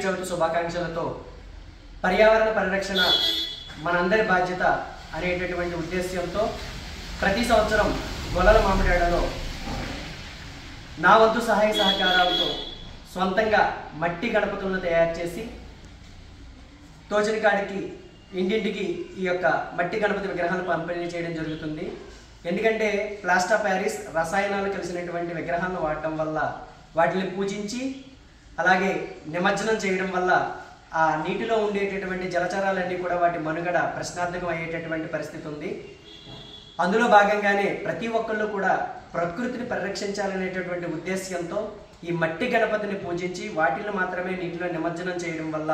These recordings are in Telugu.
చవితి శుభాకాంక్షలతో పర్యావరణ పరిరక్షణ మనందరి బాధ్యత అనేటటువంటి ఉద్దేశ్యంతో ప్రతి సంవత్సరం గొల్లల మామిడాడలో నా వంతు సహాయ సహకారాలతో సొంతంగా మట్టి గణపతులను తయారు చేసి తోచిన కాడికి ఇంటింటికి ఈ యొక్క మట్టి గణపతి విగ్రహాలను పంపిణీ చేయడం జరుగుతుంది. ఎందుకంటే ప్లాస్టర్ ఆఫ్ ప్యారిస్ రసాయనాలు కలిసినటువంటి విగ్రహాలను వాడటం వల్ల వాటిని పూజించి అలాగే నిమజ్జనం చేయడం వల్ల ఆ నీటిలో ఉండేటటువంటి జలచరాలన్నీ కూడా వాటి మనుగడ ప్రశ్నార్థకం అయ్యేటటువంటి పరిస్థితి ఉంది. అందులో భాగంగానే ప్రతి ఒక్కళ్ళు కూడా ప్రకృతిని పరిరక్షించాలనేటటువంటి ఉద్దేశ్యంతో ఈ మట్టి గణపతిని పూజించి వాటిని మాత్రమే నీటిలో నిమజ్జనం చేయడం వల్ల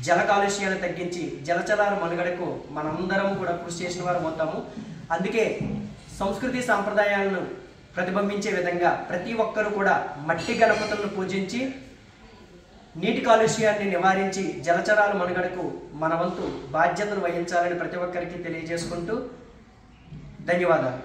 జల కాలుష్యాన్ని తగ్గించి జలచరాల మనుగడకు మనందరం కూడా కృషి చేసిన వారు అవుతాము. అందుకే సంస్కృతి సాంప్రదాయాలను ప్రతిబింబించే విధంగా ప్రతి ఒక్కరూ కూడా మట్టి గణపతులను పూజించి నీటి కాలుష్యాన్ని నివారించి జలచరాల మనుగడకు మన వంతు బాధ్యతను వహించాలని ప్రతి ఒక్కరికి తెలియజేసుకుంటూ ధన్యవాదాలు.